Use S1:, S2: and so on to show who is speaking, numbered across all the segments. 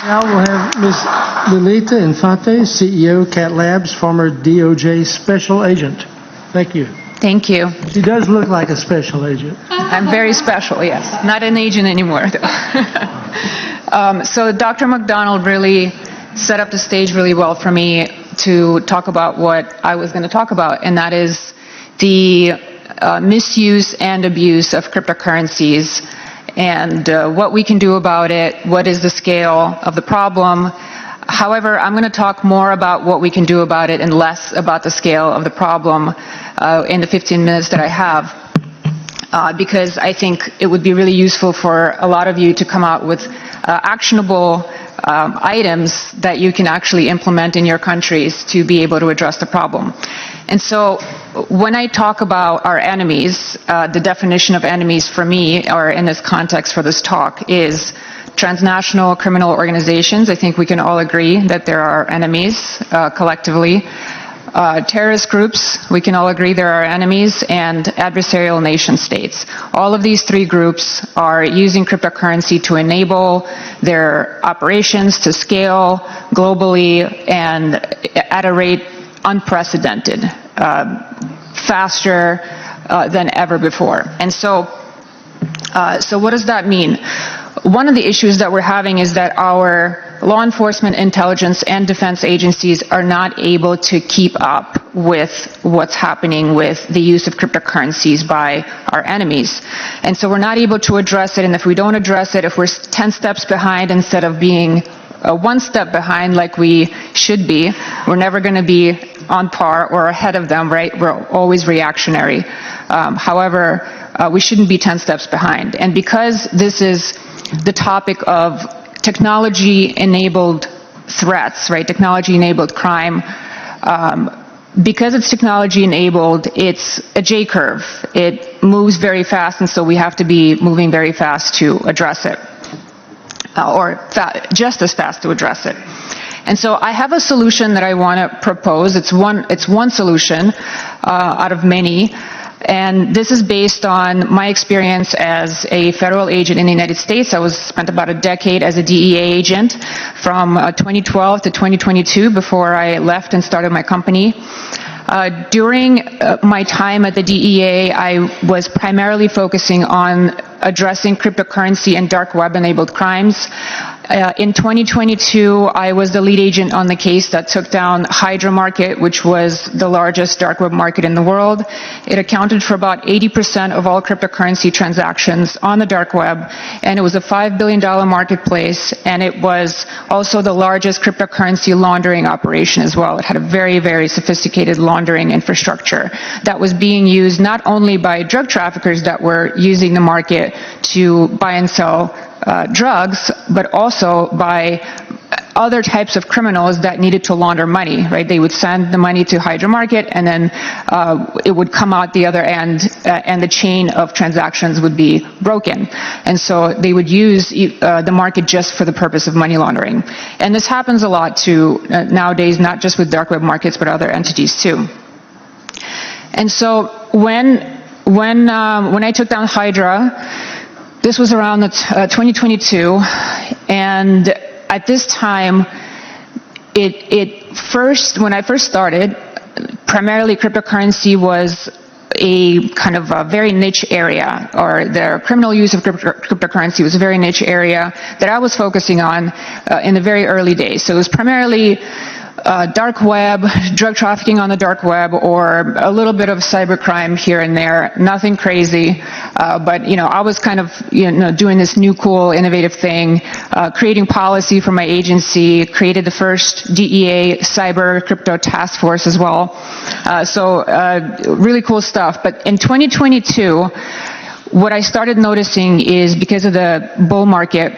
S1: Now we'll have Ms. Lilita Infante, CEO, Cat Labs, former DOJ Special Agent. Thank you.
S2: Thank you.
S1: She does look like a special agent.
S2: I'm very special, yes. Not an agent anymore, though. So Dr. McDonald really set up the stage really well for me to talk about what I was going to talk about, and that is the misuse and abuse of cryptocurrencies and what we can do about it, what is the scale of the problem. However, I'm going to talk more about what we can do about it and less about the scale of the problem in the 15 minutes that I have, because I think it would be really useful for a lot of you to come out with actionable items that you can actually implement in your countries to be able to address the problem. And so when I talk about our enemies, the definition of enemies for me, or in this context for this talk, is transnational criminal organizations. I think we can all agree that there are enemies collectively. Terrorist groups, we can all agree there are enemies, and adversarial nation states. All of these three groups are using cryptocurrency to enable their operations to scale globally and at a rate unprecedented, faster than ever before. And so what does that mean? One of the issues that we're having is that our law enforcement, intelligence, and defense agencies are not able to keep up with what's happening with the use of cryptocurrencies by our enemies. And so we're not able to address it, and if we don't address it, if we're 10 steps behind instead of being one step behind like we should be, we're never going to be on par or ahead of them, right? We're always reactionary. However, we shouldn't be 10 steps behind. And because this is the topic of technology-enabled threats, right? Technology-enabled crime. Because it's technology-enabled, it's a J-curve. It moves very fast, and so we have to be moving very fast to address it, or just as fast to address it. And so I have a solution that I want to propose. It's one solution out of many. And this is based on my experience as a federal agent in the United States. I spent about a decade as a DEA agent from 2012 to 2022 before I left and started my company. During my time at the DEA, I was primarily focusing on addressing cryptocurrency and dark web-enabled crimes. In 2022, I was the lead agent on the case that took down Hydra Market, which was the largest dark web market in the world. It accounted for about 80% of all cryptocurrency transactions on the dark web, and it was a $5 billion marketplace, and it was also the largest cryptocurrency laundering operation as well. It had a very, very sophisticated laundering infrastructure that was being used not only by drug traffickers that were using the market to buy and sell drugs, but also by other types of criminals that needed to launder money, right? They would send the money to Hydra Market, and then it would come out the other end, and the chain of transactions would be broken. And so they would use the market just for the purpose of money laundering. And this happens a lot too nowadays, not just with dark web markets, but other entities too. And so when I took down Hydra, this was around 2022, and at this time, when I first started, primarily cryptocurrency was a kind of a very niche area, or the criminal use of cryptocurrency was a very niche area that I was focusing on in the very early days. So it was primarily dark web, drug trafficking on the dark web, or a little bit of cybercrime here and there. Nothing crazy, but I was kind of doing this new, cool, innovative thing, creating policy for my agency. Created the first DEA cyber crypto task force as well. So really cool stuff. But in 2022, what I started noticing is because of the bull market,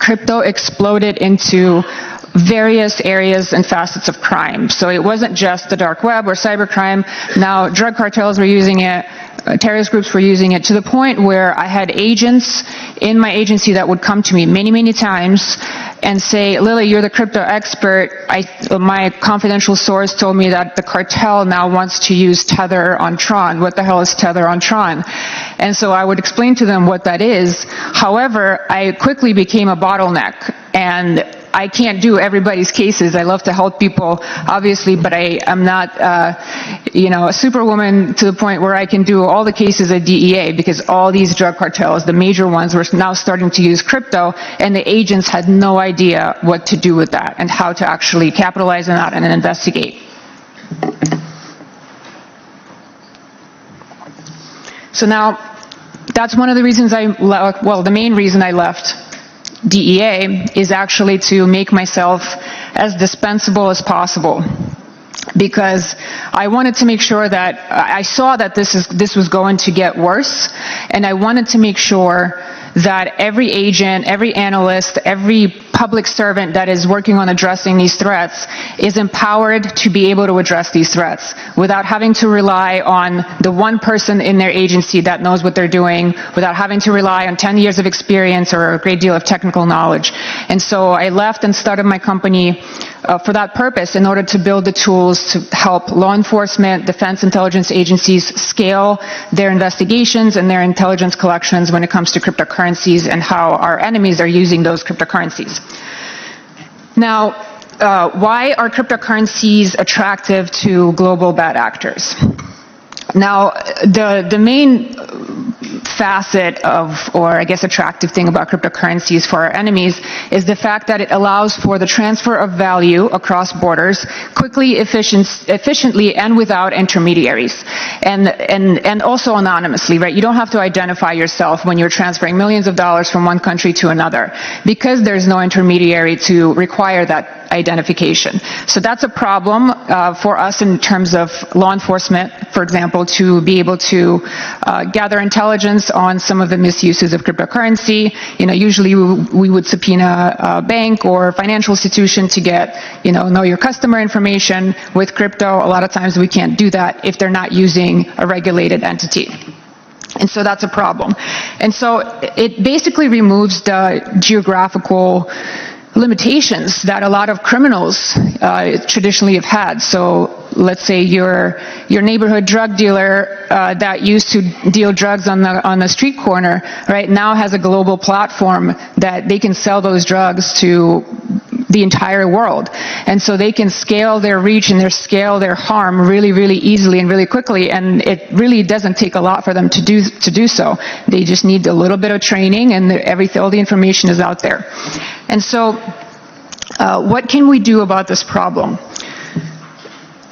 S2: crypto exploded into various areas and facets of crime. So it wasn't just the dark web or cybercrime. Now drug cartels were using it, terrorist groups were using it, to the point where I had agents in my agency that would come to me many, many times and say, Lily, you're the crypto expert. My confidential source told me that the cartel now wants to use Tether on Tron. What the hell is Tether on Tron? And so I would explain to them what that is. However, I quickly became a bottleneck. and I can't do everybody's cases. I love to help people, obviously, but I'm not, a superwoman to the point where I can do all the cases at DEA, because all these drug cartels, the major ones, were now starting to use crypto, and the agents had no idea what to do with that and how to actually capitalize on that and then investigate. So now, that's one of the reasons the main reason I left DEA is actually to make myself as dispensable as possible, because I wanted to make sure that I saw that this was going to get worse, and I wanted to make sure that every agent, every analyst, every public servant that is working on addressing these threats is empowered to be able to address these threats without having to rely on the one person in their agency that knows what they're doing, without having to rely on 10 years of experience or a great deal of technical knowledge. And so I left and started my company for that purpose, in order to build the tools to help law enforcement, defense intelligence agencies scale their investigations and their intelligence collections when it comes to cryptocurrencies and how our enemies are using those cryptocurrencies. Now, why are cryptocurrencies attractive to global bad actors? Now, the main facet of, or I guess attractive thing about cryptocurrencies for our enemies is the fact that it allows for the transfer of value across borders quickly, efficiently, and without intermediaries, and also anonymously, right? You don't have to identify yourself when you're transferring millions of dollars from one country to another, because there's no intermediary to require that identification. So that's a problem for us in terms of law enforcement, for example, to be able to gather intelligence on some of the misuses of cryptocurrency. Usually we would subpoena a bank or financial institution to get, know your customer information. With crypto, a lot of times we can't do that if they're not using a regulated entity. And so that's a problem. And so it basically removes the geographical limitations that a lot of criminals traditionally have had. So let's say your neighborhood drug dealer that used to deal drugs on the street corner, right, now has a global platform that they can sell those drugs to the entire world. And so they can scale their reach and scale their harm really, really easily and really quickly, and it really doesn't take a lot for them to do so. They just need a little bit of training, and all the information is out there. And so what can we do about this problem?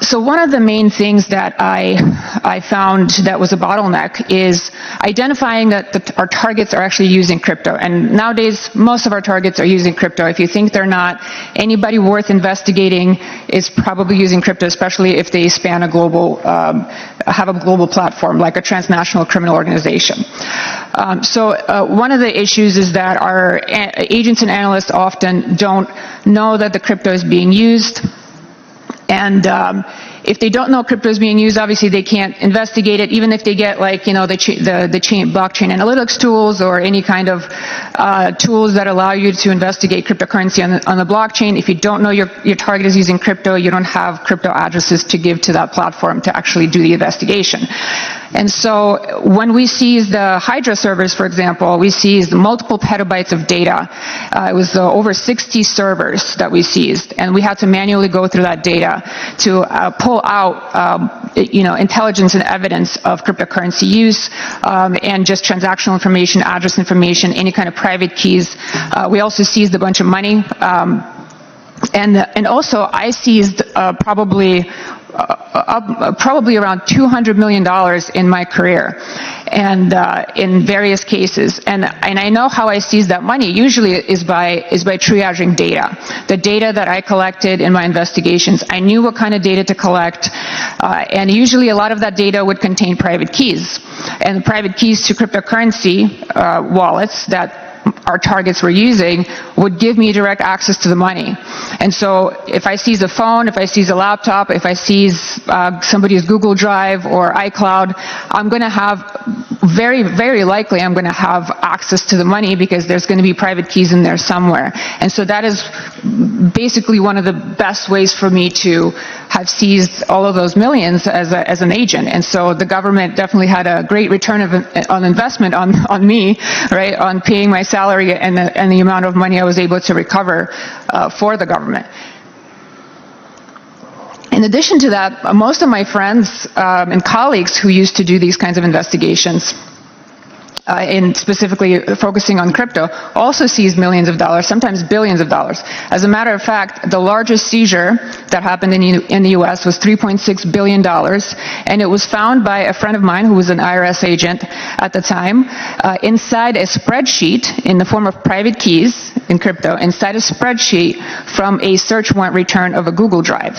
S2: So one of the main things that I found that was a bottleneck is identifying that our targets are actually using crypto. And nowadays, most of our targets are using crypto. If you think they're not, anybody worth investigating is probably using crypto, especially if they span a global, have a global platform, like a transnational criminal organization. So one of the issues is that our agents and analysts often don't know that the crypto is being used. And if they don't know crypto is being used, obviously they can't investigate it, even if they get the blockchain analytics tools or any kind of tools that allow you to investigate cryptocurrency on the blockchain. If you don't know your target is using crypto, you don't have crypto addresses to give to that platform to actually do the investigation. And so when we seized the Hydra servers, for example, we seized multiple petabytes of data. It was over 60 servers that we seized, and we had to manually go through that data to pull out intelligence and evidence of cryptocurrency use, and just transactional information, address information, any kind of private keys. We also seized a bunch of money, and also I seized probably around $200 million in my career, and in various cases. And I know how I seize that money. Usually is by triaging data. The data that I collected in my investigations, I knew what kind of data to collect, and usually a lot of that data would contain private keys. And private keys to cryptocurrency wallets that our targets were using would give me direct access to the money. And so if I seize a phone, if I seize a laptop, if I seize somebody's Google Drive or iCloud, I'm going to have, very, very likely, I'm going to have access to the money because there's going to be private keys in there somewhere. And so that is basically one of the best ways for me to have seized all of those millions as an agent. And so the government definitely had a great return on investment on me, right, on paying my salary and the amount of money I was able to recover for the government. In addition to that, most of my friends and colleagues who used to do these kinds of investigations, and specifically focusing on crypto, also seized millions of dollars, sometimes billions of dollars. As a matter of fact, the largest seizure that happened in the U.S. was $3.6 billion, and it was found by a friend of mine who was an IRS agent at the time, inside a spreadsheet in the form of private keys in crypto, inside a spreadsheet from a search warrant return of a Google Drive.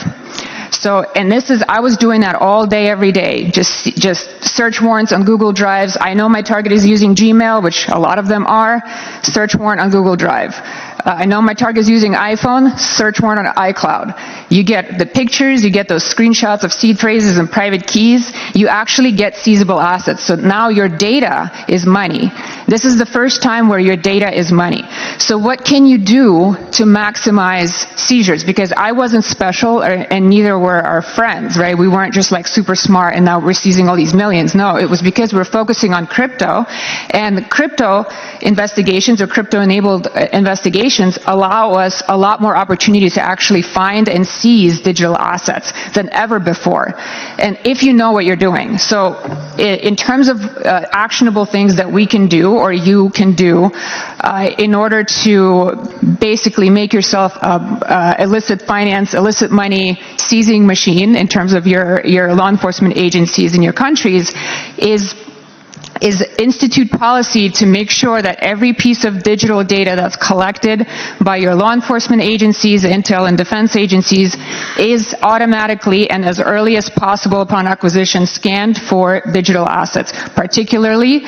S2: So, and this is, I was doing that all day, every day, just search warrants on Google Drives. I know my target is using Gmail, which a lot of them are, search warrant on Google Drive. I know my target is using iPhone, search warrant on iCloud. You get the pictures, you get those screenshots of seed phrases and private keys, you actually get seizable assets. So now your data is money. This is the first time where your data is money. So what can you do to maximize seizures? Because I wasn't special, and neither were our friends, right? We weren't just like super smart and now we're seizing all these millions. No, it was because we're focusing on crypto, and crypto investigations or crypto-enabled investigations allow us a lot more opportunity to actually find and seize digital assets than ever before. And if you know what you're doing. So in terms of actionable things that we can do or you can do in order to basically make yourself illicit finance, illicit money seizing machine in terms of your law enforcement agencies in your countries is institute policy to make sure that every piece of digital data that's collected by your law enforcement agencies, intel and defense agencies, is automatically and as early as possible upon acquisition scanned for digital assets, particularly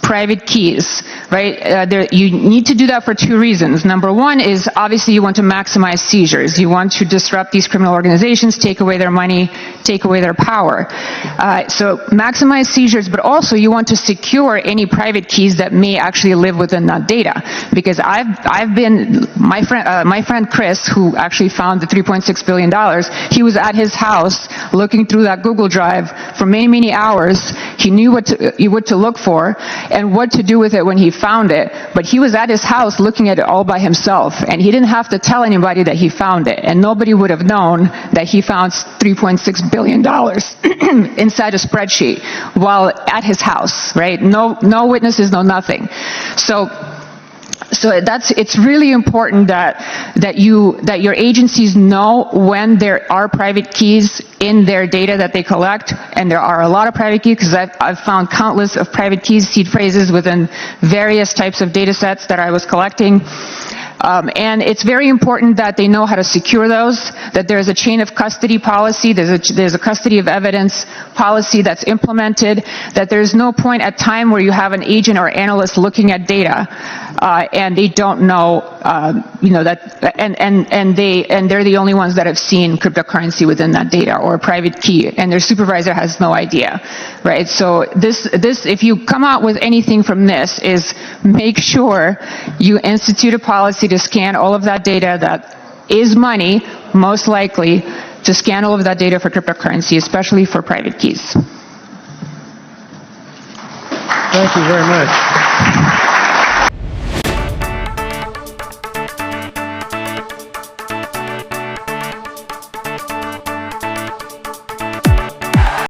S2: private keys, right? You need to do that for two reasons. Number one is obviously you want to maximize seizures. You want to disrupt these criminal organizations, take away their money, take away their power. So maximize seizures, but also you want to secure any private keys that may actually live within that data. Because I've been, my friend Chris, who actually found the $3.6 billion, he was at his house looking through that Google Drive for many, many hours. He knew what to look for and what to do with it when he found it, but he was at his house looking at it all by himself, and he didn't have to tell anybody that he found it, and nobody would have known that he found $3.6 billion inside a spreadsheet while at his house, right? No witnesses, no nothing. So it's really important that your agencies know when there are private keys in their data that they collect, and there are a lot of private keys because I've found countless of private keys, seed phrases within various types of data sets that I was collecting. And it's very important that they know how to secure those, that there's a chain of custody policy, there's a custody of evidence policy that's implemented, that there's no point at time where you have an agent or analyst looking at data and they don't know, that, and they're the only ones that have seen cryptocurrency within that data or a private key, and their supervisor has no idea, right? So this, if you come out with anything from this, is make sure you institute a policy to scan all of that data that is money, most likely, to scan all of that data for cryptocurrency, especially for private keys.
S1: Thank you very much.